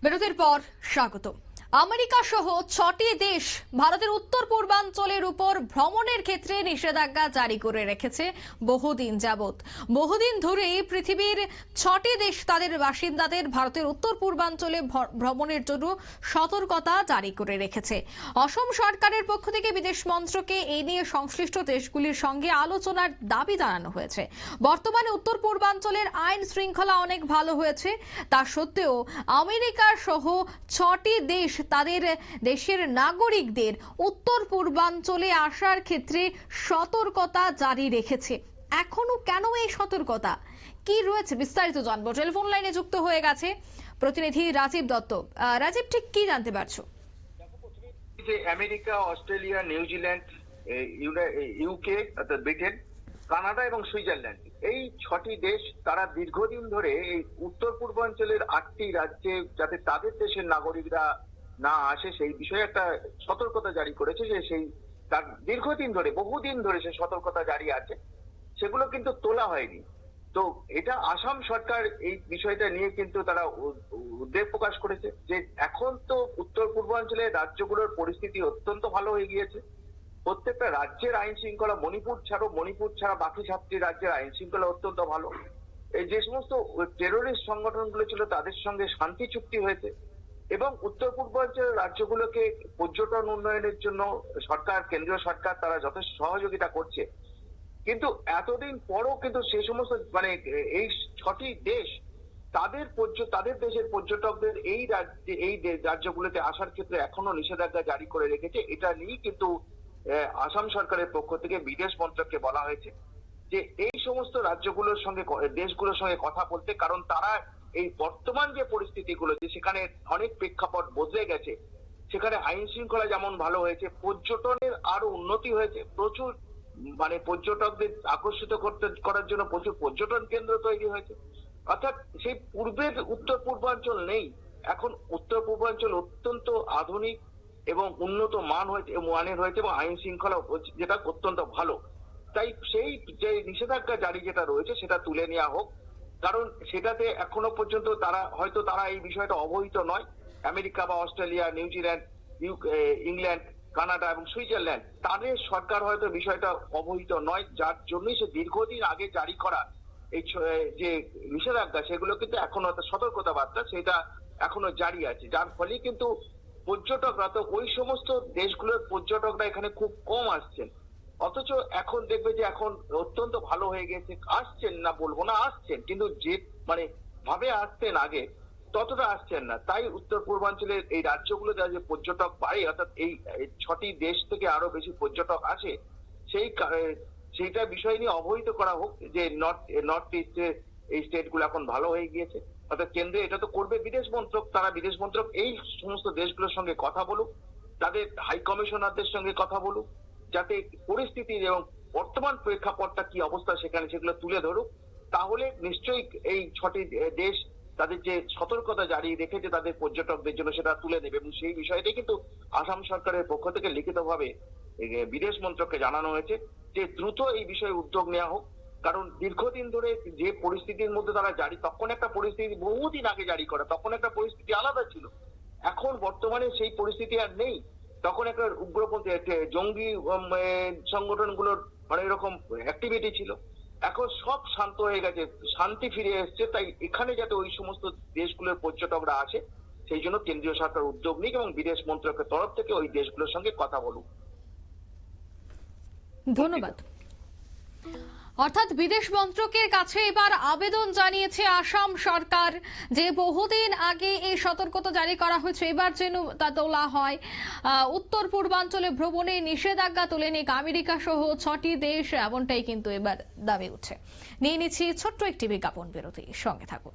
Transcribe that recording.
বিরতির পর স্বাগত। আমেরিকা সহ ৬টি দেশ ভারতের উত্তর পূর্বাঞ্চলের উপর ভ্রমণের ক্ষেত্রে নিষেধাজ্ঞা জারি করে রেখেছে বহুদিন যাবত। বহুদিন ধরেই পৃথিবীর ৬টি দেশ তাদের বাসিন্দাদের ভারতের উত্তর পূর্বাঞ্চলে ভ্রমণের জন্য সতর্কতা জারি করে রেখেছে। অসম সরকারের পক্ষ থেকে বিদেশ মন্ত্রকে এই নিয়ে সংশ্লিষ্ট দেশগুলির সঙ্গে আলোচনার দাবি জানানো হয়েছে। বর্তমানে উত্তর পূর্বাঞ্চলের আইন শৃঙ্খলা অনেক ভালো হয়েছে, তা সত্ত্বেও আমেরিকা সহ ৬টি দেশ তাদের দেশের নাগরিকদের উত্তর পূর্বাঞ্চলে আসার ক্ষেত্রে সতর্কতা জারি রেখেছে। এখনো কেন এই সতর্কতা, কি রয়েছে বিস্তারিত জানবো। টেলিফোন লাইনে যুক্ত হয়ে গেছে প্রতিনিধি রাজীব দত্ত। রাজীব, ঠিক কি জানতে পারছো? আমেরিকা, অস্ট্রেলিয়া, নিউজিল্যান্ড, ইউকে অর্থাৎ ব্রিটেন, কানাডা এবং সুইজারল্যান্ড, এই ৬টি দেশ তারা দীর্ঘদিন ধরে এই উত্তর পূর্বাঞ্চলের ৮টি রাজ্যে যাতে তাদের দেশের নাগরিকরা না আসে সেই বিষয়ে একটা সতর্কতা জারি করেছে। যে সেই তার দীর্ঘদিন ধরে বহুদিন ধরে সে সতর্কতা জারি আছে, সেগুলো কিন্তু তোলা হয়নি। তো এটা আসাম সরকার এই বিষয়টা নিয়ে কিন্তু তারা উদ্বেগ প্রকাশ করেছে যে এখন তো উত্তর পূর্বাঞ্চলের রাজ্যগুলোর পরিস্থিতি অত্যন্ত ভালো হয়ে গিয়েছে। প্রত্যেকটা রাজ্যের আইন শৃঙ্খলা, মণিপুর ছাড়া বাকি 7টি রাজ্যের আইন শৃঙ্খলা অত্যন্ত ভালো। এই যে সমস্ত টেরোরিস্ট সংগঠনগুলো ছিল তাদের সঙ্গে শান্তি চুক্তি হয়েছে এবং উত্তর পূর্বাঞ্চলের রাজ্যগুলোকে পর্যটন উন্নয়নের জন্য কেন্দ্রীয় সরকার তারা যথেষ্ট সহযোগিতা করছে। কিন্তু এতদিন পরও কিন্তু সে সমস্ত এই ৬টি দেশ তাদের দেশের পর্যটকদের এই রাজ্যগুলোতে আসার ক্ষেত্রে এখনো নিষেধাজ্ঞা জারি করে রেখেছে। এটা নিয়ে কিন্তু আসাম সরকারের পক্ষ থেকে বিদেশ মন্ত্রককে বলা হয়েছে যে এই সমস্ত দেশগুলোর সঙ্গে কথা বলতে, কারণ তারা এই বর্তমান যে পরিস্থিতিগুলো, যে সেখানে অনেক প্রেক্ষাপট বদলে গেছে, সেখানে আইন শৃঙ্খলা যেমন ভালো হয়েছে, পর্যটনের আরো উন্নতি হয়েছে, প্রচুর পর্যটকদের আকর্ষিত করার জন্য প্রচুর পর্যটন কেন্দ্র তৈরি হয়েছে। অর্থাৎ সেই পূর্বের উত্তর পূর্বাঞ্চল নেই, এখন উত্তর পূর্বাঞ্চল অত্যন্ত আধুনিক এবং উন্নত মানের হয়েছে এবং আইন শৃঙ্খলা যেটা অত্যন্ত ভালো। তাই সেই যে নিষেধাজ্ঞা জারি যেটা রয়েছে সেটা তুলে নেওয়া হোক, কারণ সেটাতে এখনো পর্যন্ত তারা এই বিষয়টা অবহিত নয়। আমেরিকা বা অস্ট্রেলিয়া, নিউজিল্যান্ড, ইংল্যান্ড, কানাডা এবং সুইজারল্যান্ড, তাদের সরকার হয়তো বিষয়টা অবহিত নয়, যার জন্যই সে দীর্ঘদিন আগে জারি করা এই যে নিষেধাজ্ঞা সেগুলো কিন্তু এখনো সতর্কতা বার্তা সেটা এখনো জারি আছে। যার ফলে কিন্তু পর্যটকরা, তো ওই সমস্ত দেশগুলোর পর্যটকরা এখানে খুব কম আসছেন, অথচ এখন দেখবে যে এখন অত্যন্ত ভালো হয়ে গেছে। আসছেন না বলবো না, আসছেন, কিন্তু যে ভাবে আসতেন আগে ততটা আসছেন না। তাই উত্তর পূর্বাঞ্চলের এই রাজ্যগুলোতে যে পর্যটক বাড়ে, অর্থাৎ এই ৬টি দেশ থেকে আরো বেশি পর্যটক আসে, সেইটা বিষয় নিয়ে অবহিত করা হোক যে নর্থ ইস্টে এই স্টেটগুলো এখন ভালো হয়ে গিয়েছে। অর্থাৎ কেন্দ্রে এটা তো করবে বিদেশ মন্ত্রক, বিদেশ মন্ত্রক এই সমস্ত দেশগুলোর সঙ্গে কথা বলুক, তাদের হাই কমিশনারদের সঙ্গে কথা বলুক, যাতে পরিস্থিতি এবং বর্তমান প্রেক্ষাপটটা কি অবস্থা সেগুলো তুলে ধরুক। তাহলে নিশ্চয়ই এই ৬টি দেশ তাদের যে সতর্কতা জারি রেখেছে তাদের পর্যটকদের জন্য সেটা তুলে নেবে এবং সেই বিষয়টাই কিন্তু আসাম সরকারের পক্ষ থেকে লিখিতভাবে বিদেশ মন্ত্রককে জানানো হয়েছে যে দ্রুত এই বিষয়ে উদ্যোগ নেওয়া হোক। কারণ দীর্ঘদিন ধরে যে পরিস্থিতির মধ্যে তারা তখন একটা পরিস্থিতি বহুদিন আগে জারি করা, তখন একটা পরিস্থিতি আলাদা ছিল। এখন বর্তমানে সেই পরিস্থিতি আর নেই। তখন একটা উগ্রপন্থী জঙ্গি সংগঠনগুলোর এরকম অ্যাক্টিভিটি ছিল। এখন সব শান্ত হয়ে গেছে, শান্তি ফিরে এসছে। তাই এখানে যাতে ওই সমস্ত দেশগুলোর পর্যটকরা আসে সেই জন্য কেন্দ্রীয় সরকার উদ্যোগ নিক এবং বিদেশ মন্ত্রকের তরফ থেকে ওই দেশগুলোর সঙ্গে কথা বলুক। ধন্যবাদ। অর্থাৎ বিদেশ মন্ত্রকের কাছে এবার আবেদন জানিয়েছে আসাম সরকার যে বহুদিন আগে এই সতর্কতা জারি করা হয়েছে, এবার যেন তা তোলা হয়। উত্তর পূর্বাঞ্চলে ভ্রমণে নিষেধাজ্ঞা তুলে নিক আমেরিকা সহ ৬টি দেশ, এমনটাই কিন্তু এবার দাবি উঠছে। নিয়ে নিচ্ছি ছোট্ট একটি বিজ্ঞাপন বিরতি, সঙ্গে থাকুন।